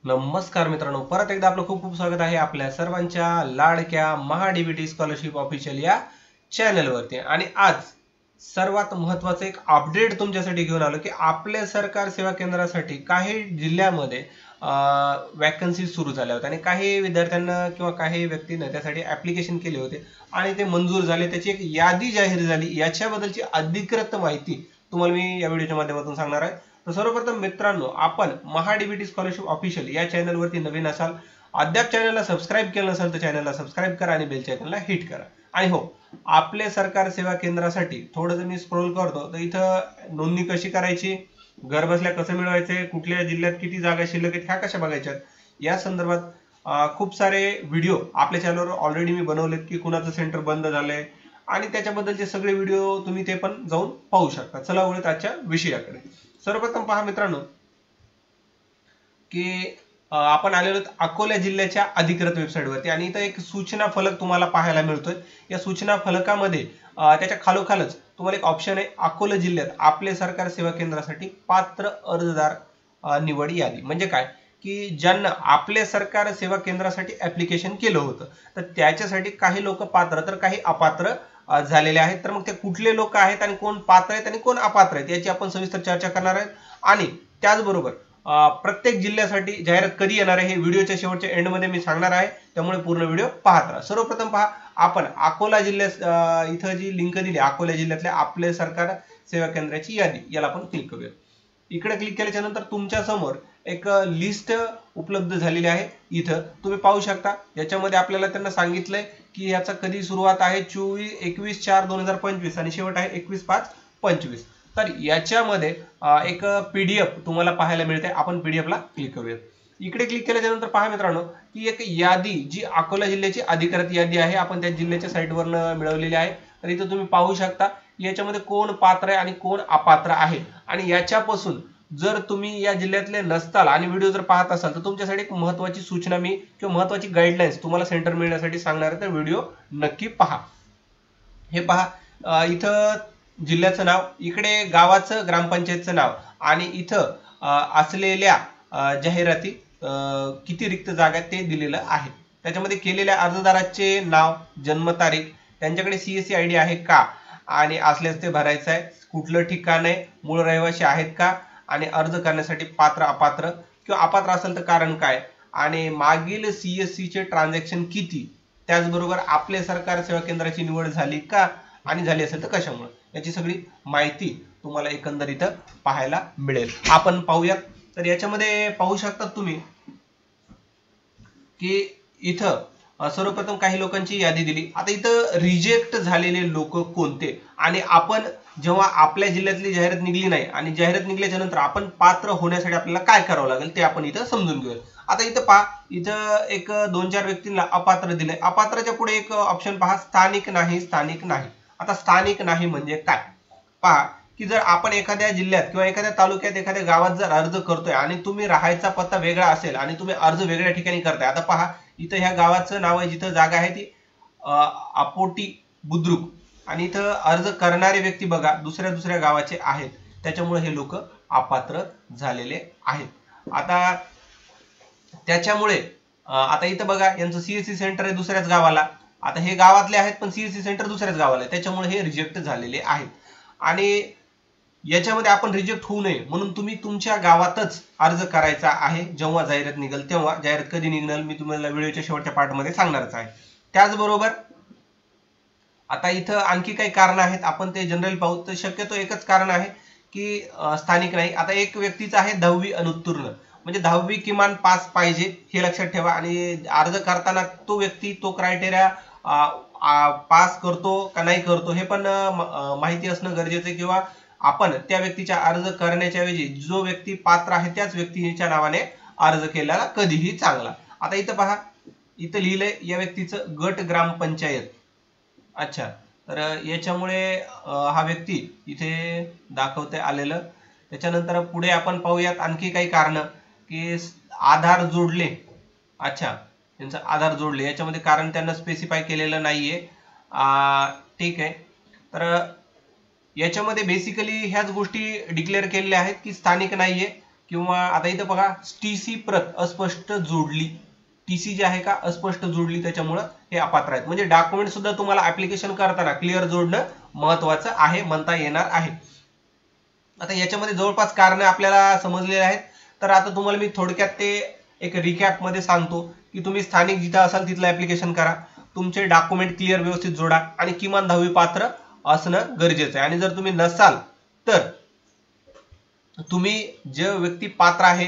नमस्कार मित्रांनो, परत एकदा आपलं खूप खूप स्वागत आहे आपल्या सर्वांच्या लाडक्या महाडीबीटी स्कॉलरशिप ऑफिशियल या चॅनलवरती। आणि आज सर्वात महत्त्वाचं एक अपडेट तुमच्यासाठी घेऊन आलो की आपल्या सरकार सेवा केंद्रासाठी काही जिल्ह्यामध्ये वॅकन्सी सुरू झाल्या होत्या आणि काही विद्यार्थ्यांना किंवा काही व्यक्तींना त्यासाठी ऍप्लिकेशन केले होते आणि ते मंजूर झाले, त्याची एक यादी जाहीर झाली। याच्याबद्दलची अधिकृत माहिती तुम्हाला मी या व्हिडिओच्या माध्यमातून सांगणार आहे। तर सर्वप्रथम मित्रांनो, आपण महाडीबीटी स्कॉलरशिप ऑफिशियल या चॅनलवरती नवीन असाल, अद्याप चॅनलला सबस्क्राईब केलं नसेल तर चॅनलला सबस्क्राईब करा आणि बेल आयकॉनला हिट करा। आणि हो, आपले सरकार सेवा केंद्रासाठी थोडं जर मी स्क्रोल करतो तर इथं नोंदणी कशी करायची, घर बसल्या कसं मिळवायचे, कुठल्या जिल्ह्यात किती जागा शिल्लक आहेत ह्या कशा बघायच्या, या संदर्भात खूप सारे व्हिडिओ आपल्या चॅनलवर ऑलरेडी मी बनवलेत की कुणाचं सेंटर बंद झालंय आणि त्याच्याबद्दलचे सगळे व्हिडिओ तुम्ही ते पण जाऊन पाहू शकता। चला वळूयात आजच्या विषयाकडे। सर्वप्रथम पहा मित्रांनो की आपण आलेलो अकोला जिल्ह्याच्या अधिकृत वेबसाईटवरती आणि इथं एक सूचना फलक तुम्हाला पाहायला मिळतोय। या सूचना फलकामध्ये त्याच्या खालोखालच तुम्हाला एक ऑप्शन आहे, अकोला जिल्ह्यात आपले सरकार सेवा केंद्रासाठी पात्र अर्जदार निवड यादी। म्हणजे काय की ज्यांना आपले सरकार सेवा केंद्रासाठी ऍप्लिकेशन केलं होतं तर त्याच्यासाठी काही लोक पात्र तर काही अपात्र झालेले आहेत। तर मग ते कुठले लोक आहेत आणि कोण पात्र आहेत आणि कोण अपात्र आहेत याची आपण सविस्तर चर्चा करणार आहोत। आणि त्याचबरोबर प्रत्येक जिल्ह्यासाठी जाहिरात कधी येणार आहे हे व्हिडिओच्या शेवटच्या एंडमध्ये मी सांगणार आहे, त्यामुळे पूर्ण व्हिडिओ पाहत राहा। सर्वप्रथम पहा, आपण अकोला जिल्ह्यात इथं जी लिंक दिली अकोला जिल्ह्यातल्या आपले सरकार सेवा केंद्राची यादी, याला आपण क्लिक करूया। इकडे क्लिक केल्याच्या नंतर तुमच्या समोर एक लिस्ट उपलब्ध झालेली आहे। इथं तुम्ही पाहू शकता, याच्यामध्ये आपल्याला त्यांना सांगितलंय की याचा कधी सुरुवात आहे 21/4/2025 आणि शेवट आहे 21/5/25। तर याच्यामध्ये एक पीडीएफ तुम्हाला पाहायला मिळते, आपण पीडीएफ ला क्लिक करूया। इकडे क्लिक केल्याच्या नंतर पहा मित्रांनो की एक यादी जी अकोला जिल्ह्याची अधिकृत यादी आहे, आपण त्या जिल्ह्याच्या साईटवरनं मिळवलेली आहे। तर इथं तुम्ही पाहू शकता याच्यामध्ये कोण पात्र आहे आणि कोण अपात्र आहे। आणि याच्यापासून जर तुम्ही या जिल्ह्यातले नसताल आणि व्हिडिओ जर पाहत असाल तर तुमच्यासाठी एक महत्त्वाची सूचना मी किंवा महत्त्वाची गाईडलाईन्स तुम्हाला सेंटर मिळण्यासाठी सांगणार आहे, तर व्हिडिओ नक्की पहा। हे पहा, इथं जिल्ह्याचं नाव, इकडे गावाचं ग्रामपंचायतचं नाव आणि इथं असलेल्या जाहिराती किती रिक्त जागा ते दिलेलं आहे। त्याच्यामध्ये केलेल्या अर्जदाराचे नाव, जन्मतारीख, त्यांच्याकडे सीएससी आयडी आहे का आणि असल्यास ते भरायचं आहे, कुठलं ठिकाण आहे, मूळ रहिवासी आहेत का आणि अर्ज करण्यासाठी पात्र अपात्र किंवा अपात्र असेल तर कारण काय आणि मागील सीएससी चे ट्रान्झॅक्शन किती, त्याचबरोबर आपले सरकार सेवा केंद्राची निवड झाली का आणि झाली असेल तर कशामुळे, याची सगळी माहिती तुम्हाला एकंदरीत पाहायला मिळेल। आपण पाहूयात। तर याच्यामध्ये पाहू शकता तुम्ही की इथं सर्वप्रथम काही लोकांची यादी दिली। आता इथं रिजेक्ट झालेले लोक कोणते आणि आपण जेव्हा आपल्या जिल्ह्यातली जाहिरात निघली नाही आणि जाहिरात निघल्याच्या नंतर आपण पात्र होण्यासाठी आपल्याला काय करावं लागेल ते आपण इथं समजून घेऊया। आता इथं पहा, इथं एक 2-4 व्यक्तींना अपात्र दिले। अपात्राच्या पुढे एक ऑप्शन पहा, स्थानिक नाही, स्थानिक नाही। आता स्थानिक नाही म्हणजे काय पहा की जर आपण एखाद्या जिल्ह्यात किंवा एखाद्या तालुक्यात एखाद्या गावात जर अर्ज करतोय आणि तुम्ही राहायचा पत्ता वेगळा असेल आणि तुम्ही अर्ज वेगळ्या ठिकाणी करताय। आता पहा, इथं ह्या गावाचं नाव आहे, जिथं जागा आहे ती आपोटी बुद्रुक आणि इथं अर्ज करणारे व्यक्ती बघा दुसऱ्या गावाचे आहेत, त्याच्यामुळे हे लोक अपात्र झालेले आहेत। आता त्याच्यामुळे आता इथं बघा यांचं सीएससी सेंटर आहे दुसऱ्याच गावाला, आता हे गावातले आहेत पण सीएससी सेंटर दुसऱ्याच गावाला आहे, त्याच्यामुळे हे रिजेक्ट झालेले आहेत। आणि याच्यामध्ये आपण रिजेक्ट होऊ नये म्हणून तुम्ही तुमच्या गावातच अर्ज करायचा आहे। जेव्हा जाहिरात निघेल तेव्हा, जाहिरात कधी निघेल मी तुम्हाला व्हिडिओच्या शेवटच्या पार्टमध्ये सांगणारच आहे। त्याचबरोबर आता इथं आणखी काही कारण आहेत, आपण ते जनरल पाहू। तर शक्यतो एकच कारण आहे की स्थानिक नाही। आता एक व्यक्तीचं आहे 10वी अनुत्तीर्ण, म्हणजे 10वी किमान पास पाहिजे हे लक्षात ठेवा। आणि अर्ज करताना तो व्यक्ती तो क्रायटेरिया पास करतो का नाही करतो हे पण माहिती असणं गरजेचं आहे, किंवा आपण त्या व्यक्तीचा अर्ज करण्याच्या ऐवजी जो व्यक्ती पात्र आहे त्याच व्यक्तीच्या नावाने अर्ज केलेला कधीही चांगला। आता इथं पहा, इथं लिहिलंय या व्यक्तीचं गट ग्रामपंचायत। अच्छा, तर याच्यामुळे हा व्यक्ती इथे दाखवते आलेलं। त्याच्यानंतर पुढे आपण पाहूयात आणखी काही कारण की आधार जोडले। अच्छा, त्यांचं आधार जोडले, याच्यामध्ये कारण त्यांना स्पेसिफाय केलेलं नाहीये। ठीक आहे, तर याच्यामध्ये बेसिकली ह्याच गोष्टी डिक्लेअर केलेल्या आहेत की स्थानिक नाहीये किंवा आता इथं बघा टीसी प्रत अस्पष्ट जोडली, टीसी जी आहे का अस्पष्ट जोडली, त्याच्यामुळे हे अपात्र आहेत. म्हणजे डॉक्युमेंट सुद्धा तुम्हाला ऍप्लिकेशन करताना क्लिअर जोडणं महत्वाचं आहे म्हणता येणार आहे. आता याच्यामध्ये जवळपास कारण आपल्याला समजलेले आहेत. तर आता तुम्हाला मी थोडक्यात ते एक रिकॅप मध्ये सांगतो की तुम्ही स्थानिक जिथं असाल तिथलं ऍप्लिकेशन करा, तुमचे डॉक्युमेंट क्लिअर व्यवस्थित जोडा आणि किमान 10वी पात्र असणं गरजेचं आहे. आणि जर तुम्ही नसाल तर तुम्ही जे व्यक्ती पात्र आहे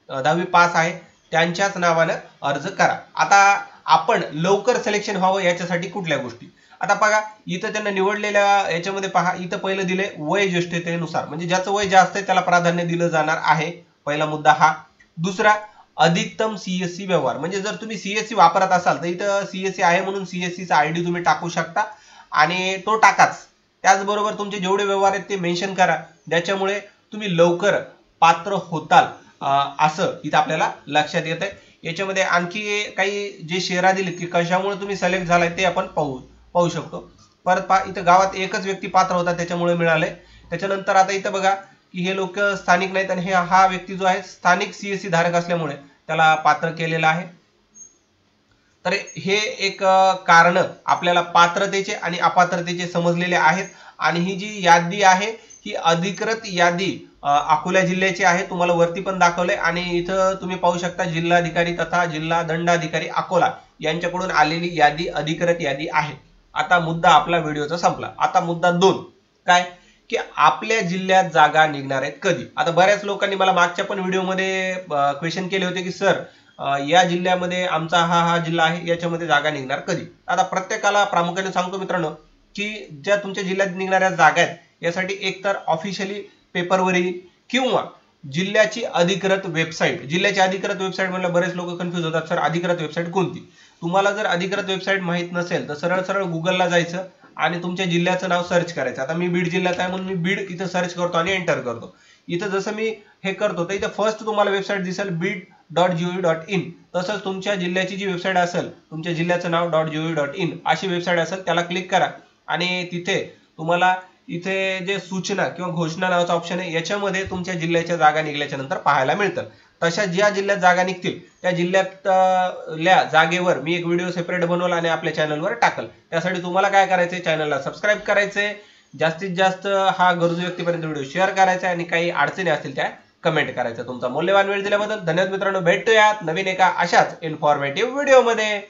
10वी पास आहे त्यांच्याच नावानं अर्ज करा. आता आपण लवकर सिलेक्शन व्हावं याच्यासाठी कुठल्या गोष्टी, आता बघा इथं त्यांना निवडलेल्या याच्यामध्ये पहा, इथं पहिलं दिले वय ज्येष्ठतेनुसार, म्हणजे ज्याचं वय जास्त आहे त्याला प्राधान्य दिलं जाणार आहे, पहिला मुद्दा हा. दुसरा अधिकतम सीएससी व्यवहार, म्हणजे जर तुम्ही सीएससी वापरत असाल तर इथं सीएससी आहे म्हणून सीएससी चा आयडी तुम्ही टाकू शकता आणि तो टाकाच. त्याचबरोबर तुमचे जेवढे व्यवहार आहेत ते मेन्शन करा, ज्याच्यामुळे तुम्ही लवकर पात्र होताल असं इथं आपल्याला लक्षात येत आहे. याच्यामध्ये आणखी काही जे शेरा दिलेत की कशामुळे तुम्ही सिलेक्ट झालाय ते आपण पाहू शकतो. परत पहा इथं गावात एकच व्यक्ती पात्र होता त्याच्यामुळे मिळालंय. त्याच्यानंतर आता इथं बघा की हे लोक स्थानिक नाहीत आणि हा व्यक्ती जो आहे स्थानिक सीएससी धारक असल्यामुळे त्याला पात्र केलेलं आहे. तर हे एक कारण आपल्याला पात्रतेचे आणि अपात्रतेचे समजलेले आहेत. आणि ही जी यादी आहे ही अधिकृत यादी अकोला जिल्ह्याची आहे, तुम्हाला वरती पण दाखवलंय आणि इथं तुम्ही पाहू शकता जिल्हाधिकारी तथा जिल्हा दंडाधिकारी अकोला यांच्याकडून आलेली यादी अधिकृत यादी आहे. आता मुद्दा आपला व्हिडिओचा संपला. आता मुद्दा 2 काय की आपल्या जिल्ह्यात जागा निघणार आहेत कधी. आता बऱ्याच लोकांनी मला मागच्या पण व्हिडिओमध्ये क्वेश्चन केले होते की सर या जिल्ह्यामध्ये आमचा हा जिल्हा आहे याच्यामध्ये जागा निघणार कधी. आता प्रत्येकाला प्रामुख्याने सांगतो मित्रांनो की ज्या तुमच्या जिल्ह्यात निघणाऱ्या जागा आहेत यासाठी एकतर ऑफिशियली पेपरवर येईल किंवा जिल्ह्याची अधिकृत वेबसाईट. जिल्ह्याची अधिकृत वेबसाईट म्हणलं बरेच लोक कन्फ्युज होतात, सर अधिकृत वेबसाईट कोणती. तुम्हाला जर अधिकृत वेबसाईट माहित नसेल तर सरळ सरळ गुगलला जायचं आणि तुमच्या जिल्ह्याचं नाव सर्च करायचं. आता मी बीड जिल्ह्यात आहे म्हणून मी बीड इथं सर्च करतो आणि एंटर करतो. इथं जसं मी हे करतो तर इथं फर्स्ट तुम्हाला वेबसाईट दिसेल bid.gov.in. तसंच तुमच्या जिल्ह्याची जी वेबसाईट असेल तुमच्या जिल्ह्याचं नाव .gov.in अशी वेबसाईट असेल त्याला क्लिक करा आणि तिथे तुम्हाला इथे जे सूचना किंवा घोषणा नावाचा ऑप्शन आहे याच्यामध्ये तुमच्या जिल्ह्याच्या जागा निघल्याच्या नंतर पाहायला मिळतं. तशा ज्या जिल्ह्यात जागा निघतील त्या जिल्ह्यातल्या जागेवर मी एक व्हिडिओ सेपरेट बनवला आणि आपल्या चॅनलवर टाकल. त्यासाठी तुम्हाला काय करायचंय, चॅनलला सबस्क्राईब करायचंय, जास्तीत जास्त हा गरजू व्यक्तीपर्यंत व्हिडिओ शेअर करायचा आणि काही अडचणी असतील त्या कमेंट करायचं. तुमचा मूल्यवान वेळ दिल्याबद्दल धन्यवाद मित्रांनो. भेटूयात नवीन एका अशाच इन्फॉर्मेटिव्ह व्हिडिओमध्ये.